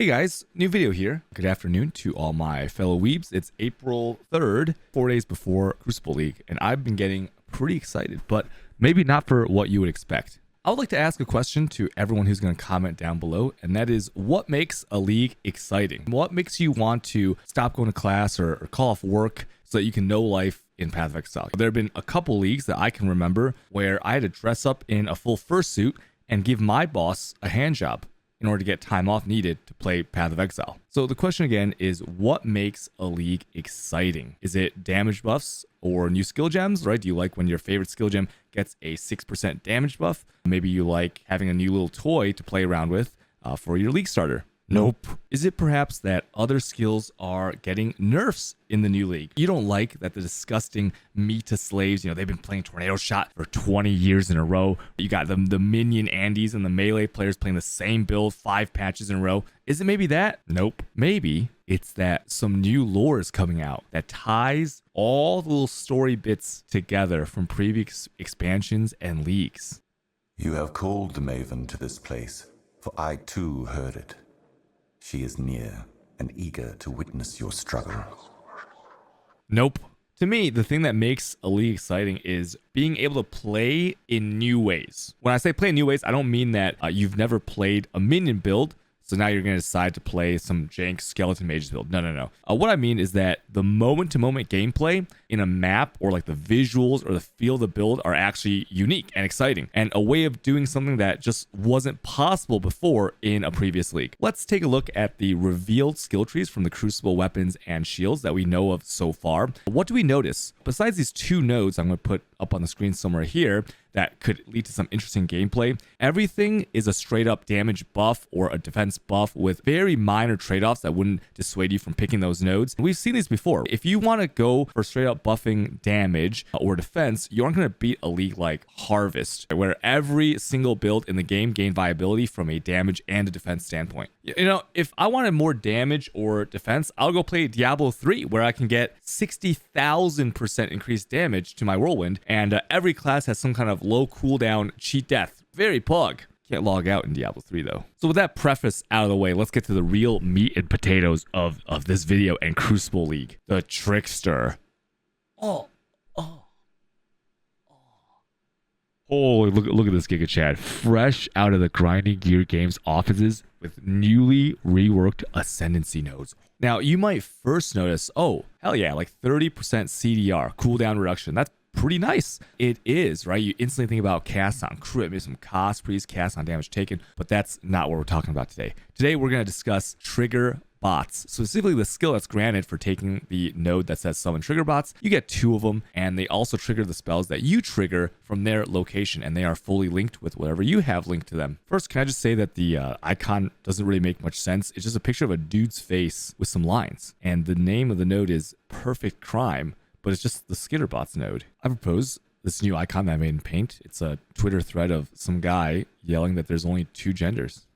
Hey guys, new video here. Good afternoon to all my fellow weebs. It's April 3rd, 4 days before Crucible League, and I've been getting pretty excited, but maybe not for what you would expect. I would like to ask a question to everyone who's going to comment down below, and that is, what makes a league exciting? What makes you want to stop going to class or call off work so that you can know life in Path of Exile? There have been a couple leagues that I can remember where I had to dress up in a full fursuit and give my boss a hand job in order to get time off needed to play Path of Exile. So the question again is, what makes a league exciting? Is it damage buffs or new skill gems, right? Do you like when your favorite skill gem gets a 6% damage buff? Maybe you like having a new little toy to play around with for your league starter. Nope. Is it perhaps that other skills are getting nerfs in the new league? You don't like that the disgusting Meta slaves, they've been playing Tornado Shot for 20 years in a row. You got the minion Andes and the melee players playing the same build 5 patches in a row. Is it maybe that? Nope. Maybe it's that some new lore is coming out that ties all the little story bits together from previous expansions and leagues. You have called the Maven to this place, for I too heard it. She is near and eager to witness your struggle. Nope. To me, the thing that makes a league exciting is being able to play in new ways. When I say play in new ways, I don't mean that you've never played a minion build, so now you're going to decide to play some jank skeleton mages build. No. What I mean is that the moment-to-moment gameplay in a map, or like the visuals or the feel of the build, are actually unique and exciting, and a way of doing something that just wasn't possible before in a previous league. Let's take a look at the revealed skill trees from the Crucible weapons and shields that we know of so far. What do we notice? Besides these 2 nodes I'm going to put up on the screen somewhere here that could lead to some interesting gameplay, everything is a straight up damage buff or a defense buff with very minor trade-offs that wouldn't dissuade you from picking those nodes. We've seen these before. If you want to go for straight up buffing damage or defense, you aren't going to beat a league like Harvest, where every single build in the game gained viability from a damage and a defense standpoint. If I wanted more damage or defense, I'll go play Diablo 3, where I can get 60,000% increased damage to my whirlwind, and every class has some kind of low cooldown cheat death. Very pug. Can't log out in Diablo 3 though. So with that preface out of the way, let's get to the real meat and potatoes of this video and Crucible League. The Trickster. Holy, look at this Giga Chad. Fresh out of the Grinding Gear Games offices with newly reworked ascendancy nodes. Now, you might first notice, oh, hell yeah, like 30% CDR, cooldown reduction. That's pretty nice. It is, right? You instantly think about cast on crit, maybe some cost priest, cast on damage taken, but that's not what we're talking about today. Today, we're going to discuss trigger bots, specifically the skill that's granted for taking the node that says summon trigger bots. You get 2 of them, and they also trigger the spells that you trigger from their location, and they are fully linked with whatever you have linked to them. First, can I just say that the icon doesn't really make much sense. It's just a picture of a dude's face with some lines, and the name of the node is Perfect Crime, but it's just the Skitterbots node. I propose this new icon that I made in Paint. It's a Twitter thread of some guy yelling that there's only 2 genders.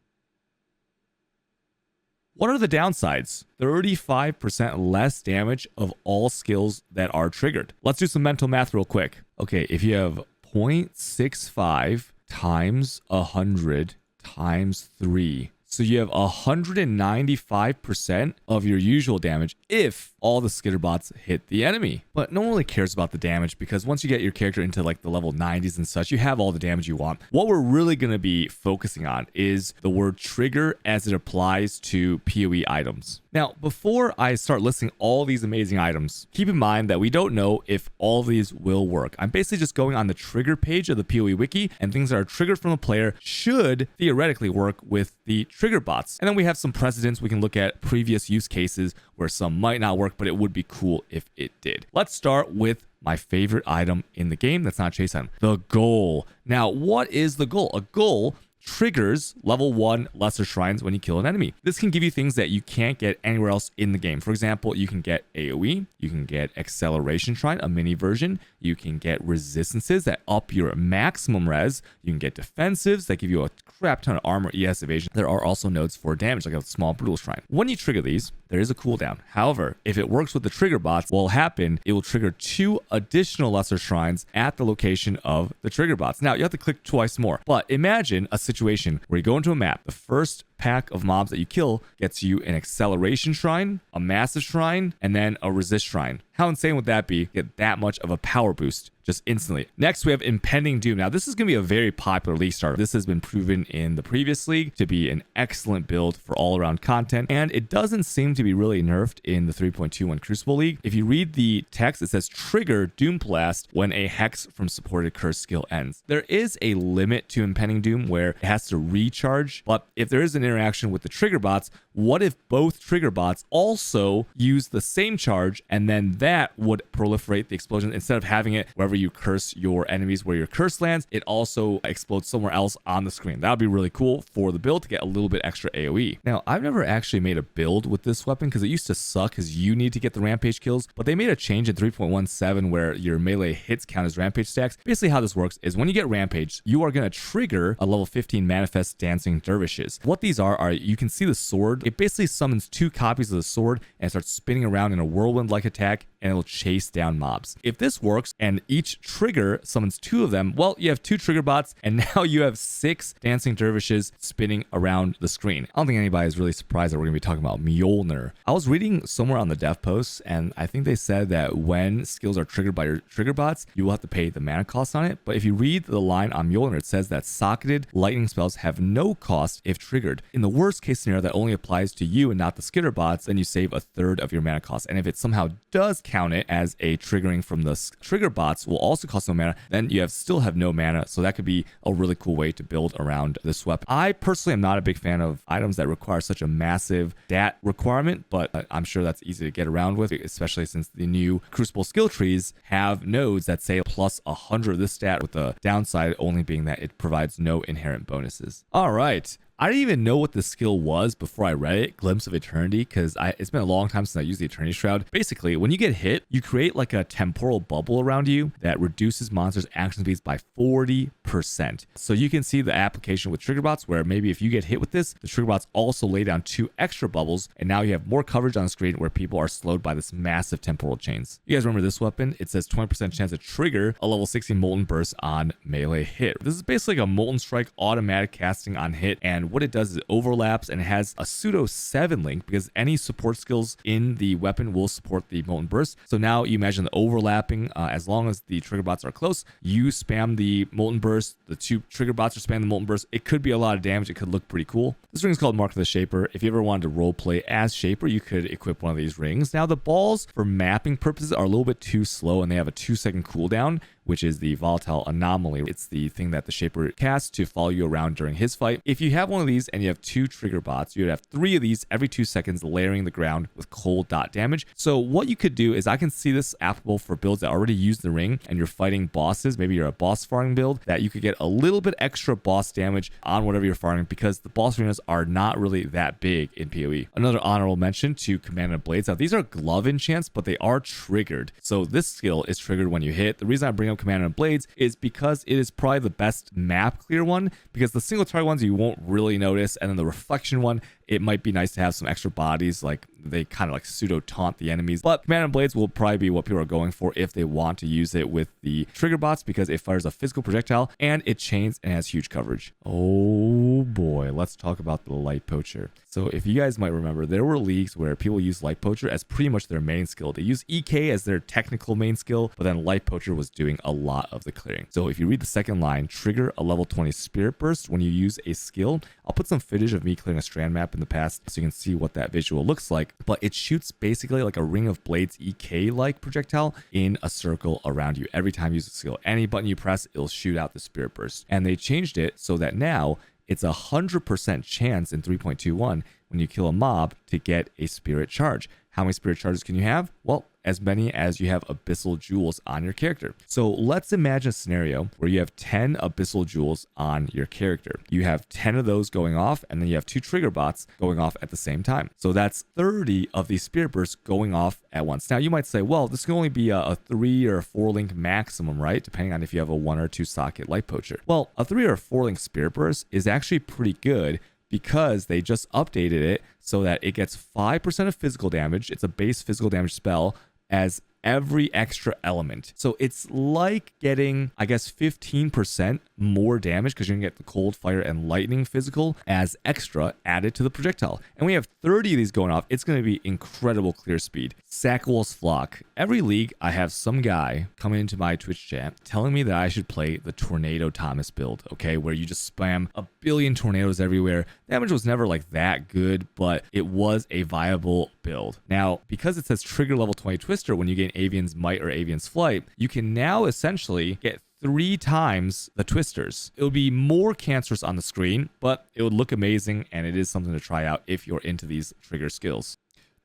What are the downsides? 35% less damage of all skills that are triggered. Let's do some mental math real quick. Okay, if you have 0.65 times 100 times 3, so you have 195% of your usual damage if all the skitterbots hit the enemy. But no one really cares about the damage, because once you get your character into like the level 90s and such, you have all the damage you want. What we're really going to be focusing on is the word trigger as it applies to PoE items. Now, before I start listing all these amazing items, keep in mind that we don't know if all of these will work. I'm basically just going on the trigger page of the PoE wiki, and things that are triggered from the player should theoretically work with the trigger bots. And then we have some precedents. We can look at previous use cases where some might not work, but it would be cool if it did. Let's start with my favorite item in the game that's not a chase item, the goal. Now, what is the goal? A goal triggers level 1 lesser shrines when you kill an enemy. This can give you things that you can't get anywhere else in the game. For example, you can get AoE, you can get acceleration shrine, a mini version, you can get resistances that up your maximum res, you can get defensives that give you a crap ton of armor, ES evasion. There are also nodes for damage, like a small brutal shrine. When you trigger these, there is a cooldown. However, if it works with the trigger bots, what will happen, it will trigger 2 additional lesser shrines at the location of the trigger bots. Now, you have to click twice more, but imagine a situation where you go into a map. The first pack of mobs that you kill gets you an acceleration shrine, a massive shrine, and then a resist shrine. How insane would that be? Get that much of a power boost just instantly. Next, we have Impending Doom. Now, this is going to be a very popular league starter. This has been proven in the previous league to be an excellent build for all-around content, and it doesn't seem to be really nerfed in the 3.21 Crucible League. If you read the text, it says trigger Doom Blast when a hex from supported curse skill ends. There is a limit to Impending Doom where it has to recharge, but if there is an interaction with the trigger bots, what if both trigger bots also use the same charge, and then that would proliferate the explosion? Instead of having it wherever you curse your enemies, where your curse lands, it also explodes somewhere else on the screen. That would be really cool for the build to get a little bit extra AoE. Now, I've never actually made a build with this weapon because it used to suck because you need to get the rampage kills, but they made a change in 3.17 where your melee hits count as rampage stacks. Basically how this works is when you get rampage, you are going to trigger a level 15 manifest dancing dervishes. What these are you can see the sword. It basically summons 2 copies of the sword and starts spinning around in a whirlwind-like attack, and it'll chase down mobs. If this works and each trigger summons 2 of them, well, you have 2 trigger bots, and now you have 6 dancing dervishes spinning around the screen. I don't think anybody is really surprised that we're going to be talking about Mjolnir. I was reading somewhere on the dev posts, and I think they said that when skills are triggered by your trigger bots, you will have to pay the mana cost on it. But if you read the line on Mjolnir, it says that socketed lightning spells have no cost if triggered. In the worst case scenario, that only applies to you and not the skitter bots, then you save a third of your mana cost. And if it somehow does count it as a triggering from the trigger bots, will also cost no mana, then you still have no mana. So that could be a really cool way to build around this weapon. I personally am not a big fan of items that require such a massive stat requirement, but I'm sure that's easy to get around with, especially since the new Crucible skill trees have nodes that say plus 100 of this stat, with the downside only being that it provides no inherent bonuses. All right. I didn't even know what the skill was before I read it, Glimpse of Eternity, because it's been a long time since I used the Eternity Shroud. Basically, when you get hit, you create like a temporal bubble around you that reduces monsters' action speeds by 40%. So you can see the application with trigger bots, where maybe if you get hit with this, the trigger bots also lay down 2 extra bubbles, and now you have more coverage on the screen where people are slowed by this massive temporal chains. You guys remember this weapon? It says 20% chance to trigger a level 16 Molten Burst on melee hit. This is basically like a Molten Strike automatic casting on hit, and what it does is it overlaps and it has a pseudo 7 link because any support skills in the weapon will support the Molten Burst. So now you imagine the overlapping, as long as the trigger bots are close, you spam the Molten Burst, the 2 trigger bots are spamming the Molten Burst. It could be a lot of damage. It could look pretty cool. This ring is called Mark of the Shaper. If you ever wanted to roleplay as Shaper, you could equip one of these rings. Now the balls for mapping purposes are a little bit too slow, and they have a 2-second cooldown, which is the volatile anomaly. It's the thing that the Shaper casts to follow you around during his fight. If you have one of these and you have 2 trigger bots, you'd have 3 of these every 2 seconds layering the ground with cold dot damage. So what you could do is, I can see this applicable for builds that already use the ring and you're fighting bosses. Maybe you're a boss farming build, that you could get a little bit extra boss damage on whatever you're farming, because the boss arenas are not really that big in PoE. Another honorable mention to Command and Blades. Now these are glove enchants, but they are triggered. So this skill is triggered when you hit. The reason I bring up Command and Blades is because it is probably the best map clear one, because the single target ones you won't really notice, and then the reflection one, it might be nice to have some extra bodies, like they kind of like pseudo taunt the enemies. But Command and Blades will probably be what people are going for if they want to use it with the trigger bots, because it fires a physical projectile and it chains and has huge coverage. Oh boy, let's talk about the Light Poacher. So if you guys might remember, there were leagues where people used Light Poacher as pretty much their main skill. They use EK as their technical main skill, but then Light Poacher was doing a lot of the clearing. So if you read the second line, trigger a level 20 Spirit Burst when you use a skill. I'll put some footage of me clearing a strand map in the past so you can see what that visual looks like, but it shoots basically like a Ring of Blades EK like projectile in a circle around you. Every time you use a skill, any button you press, it'll shoot out the Spirit Burst. And they changed it so that now it's 100% chance in 3.21 when you kill a mob to get a spirit charge. How many spirit charges can you have? Well, as many as you have abyssal jewels on your character. So let's imagine a scenario where you have 10 abyssal jewels on your character. You have 10 of those going off, and then you have 2 trigger bots going off at the same time. So that's 30 of these spirit bursts going off at once. Now you might say, well, this can only be a 3 or a 4 link maximum, right? Depending on if you have a 1 or 2 socket Light Poacher. Well, a 3 or a 4 link spirit burst is actually pretty good, because they just updated it so that it gets 5% of physical damage. It's a base physical damage spell as every extra element. So it's like getting, I guess, 15% more damage because you're gonna get the cold, fire, and lightning physical as extra added to the projectile. And we have 30 of these going off. It's gonna be incredible clear speed. Sackwall's Flock. Every league, I have some guy coming into my Twitch chat telling me that I should play the Tornado Thomas build, okay, where you just spam a billion tornadoes everywhere. Damage was never like that good, but it was a viable build. Now, because it says trigger level 20 Twister when you gain Avian's Might or Avian's Flight, you can now essentially get 3 times the twisters. It would be more cancerous on the screen, but it would look amazing, and it is something to try out if you're into these trigger skills.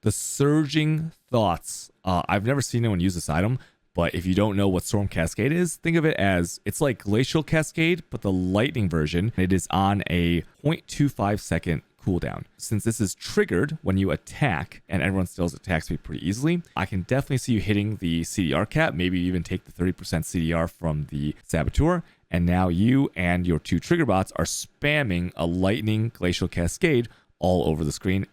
The Surging Thoughts. I've never seen anyone use this item, but if you don't know what Storm Cascade is, think of it as it's like Glacial Cascade, but the lightning version. It is on a 0.25 second cooldown. Since this is triggered when you attack, and everyone still has attack speed pretty easily, I can definitely see you hitting the CDR cap, maybe even take the 30% CDR from the saboteur, and now you and your 2 trigger bots are spamming a lightning Glacial Cascade all over the screen.